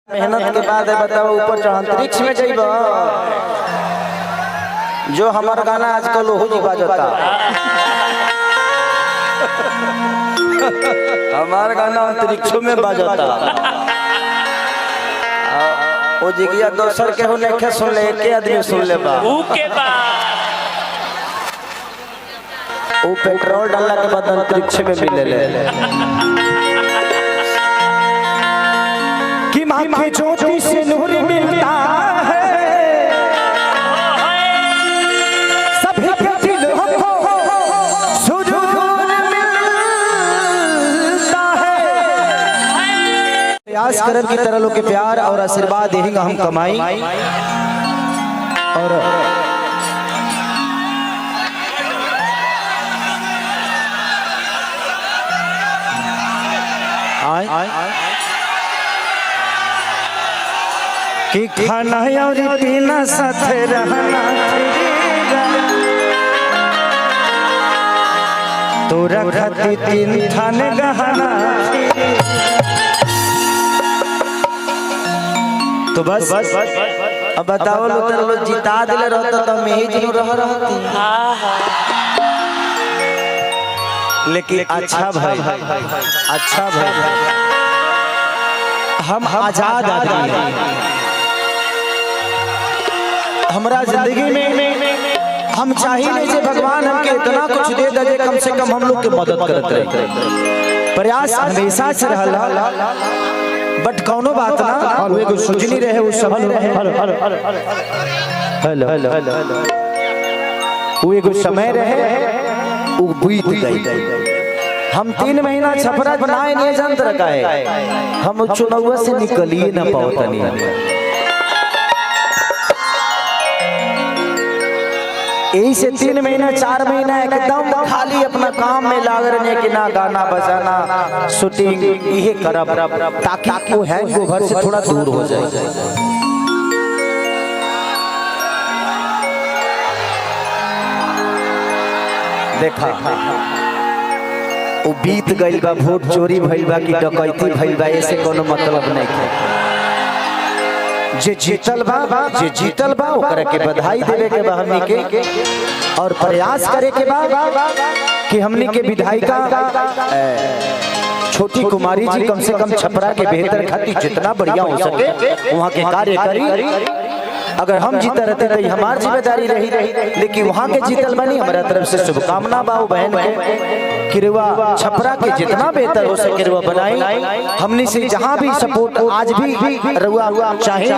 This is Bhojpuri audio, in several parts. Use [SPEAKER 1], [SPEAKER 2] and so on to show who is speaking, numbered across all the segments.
[SPEAKER 1] मेहनत के बाद बताओ ऊपर अंतरिक्ष में जाइब। जो हमार गाना आजकल हो जी बाजता, हमार गाना अंतरिक्षों में बाजता। ओ जिगिया दोसर के होने के सुन ले, के आदमी सुन ले बा वो पेट्रोल डालने के बाद अंतरिक्ष में मिले ले कि माँ के ज्योति से नूर मिलता है, सभी के दिलों को सुरूर मिलता है। प्रयास करन की तरह लोग के प्यार और आशीर्वाद देंगे हम कमाई और कि खाना और पीना साथ रहना तो रखती तीन थान गहना। तो बस अब बताओ लो जिता दिले रहता तो मैं ही जिनो रहती। लेकिन अच्छा भाई हम आजाद आदमी हैं। हमारा जिंदगी में हम चाहिए नहीं जे भगवान हमके इतना कुछ दे दे, कम से कम हम लोग के मदद करते रहे। प्रयास हमेशा से रहला, बट कौनो बात ना वो एगो सुजनी रहे, वो सफल रहे। हेलो वो एगो समय रहे, वो बीत गई। हम 3 महीना छपरा बनाए नहीं जानते रखा है, हम चुनाव से निकलिए ना पाता नहीं। यही से 3 महीना 4 महीना एकदम खाली अपना काम में लाग रहे कि ना गाना बजाना शूटिंग ये करब, ताकि वो है वो घर से थोड़ा दूर हो जाए। देखा वो बीत गइल बा, वोट चोरी भइल बा कि डकैती भइल बा, ऐसे कोनो मतलब नहीं है। जे जीतल बा ओकरा के बधाई देवे के बा हमनी के, और प्रयास करे के बा कि हमनी के विधायिका छोटी कुमारी जी कम से कम छपरा के बेहतर खातिर जितना बढ़िया हो सके वहाँ के कार्य करी। अगर हम जीते रहते तो हमारी जिम्मेदारी रही, लेकिन वहाँ के जीतल बनी हमारा तरफ से शुभकामना बा बहन के कि रुआ छपरा के जितना बेहतर हो सके रुआ बनाई। हमने से जहाँ भी सपोर्ट आज भी रुआ चाहे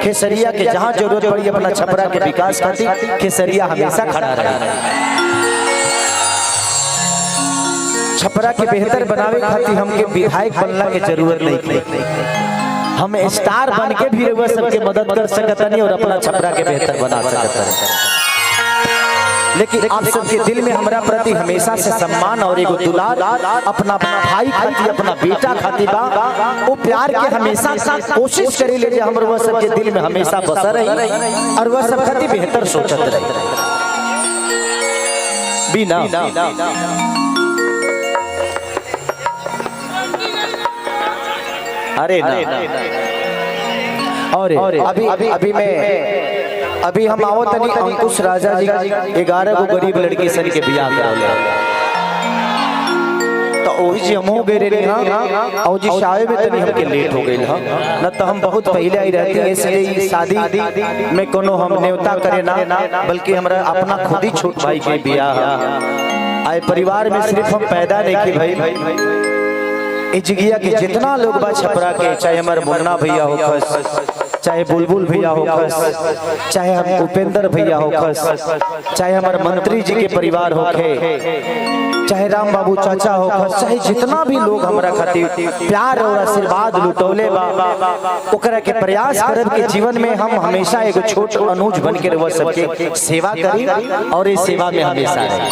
[SPEAKER 1] खेसरिया के जहाँ जरूरत पड़ी अपना छपरा के विकास खातिर खेसरिया हमेशा खड़ा रहे। छपरा के बेहतर बनावे खातिर हमके विधायक बनना की जरूरत नहीं, हम स्टार बन के भी रउआ सबके मदद कर सकता नहीं और अपना छपरा के बेहतर बना सकता है। लेकिन आप सबके दिल में हमारा प्रति हमेशा से सम्मान और एगो दुलार अपना भाई खातिर अपना बेटा खातिर बा, वो प्यार के हमेशा कोशिश करे ले जे हमर वह सबके दिल में हमेशा बसा रही और वह सब खातिर बेहतर सोचत रही बिना। अरे ना और अभी हम आओ तनी अंकुश राजा जी 11 गो गरीब लड़की सन के बियाह कराले, तो ओही जी हमहु गए रे हां और जी शादी में तनी हमके लेट हो गइल हां, न तो हम बहुत पहले आई रहती है, इसलिए शादी में कोनो हम न्योता करे ना, बल्कि हमरा अपना खुद ही छोट भाई के बियाह आए। परिवार में सिर्फ हम पैदा नहीं की भाई इजगिया के जितना लोग बा छपरा के, चाहे हमारे मुन्ना भैया हो खस, चाहे बुलबुल भैया हो खस, चाहे हम उपेंद्र भैया हो खस, चाहे हमारे मंत्री जी के परिवार हो खे, चाहे राम बाबू चाचा हो खस, चाहे जितना भी लोग हमारा खातिर प्यार और आशीर्वाद लुटौले बा, ओकरा के प्रयास करब के जीवन में हम हमेशा एगो छोट अनुज बन के रह सबके सेवा करी और इस सेवा में हमेशा रही।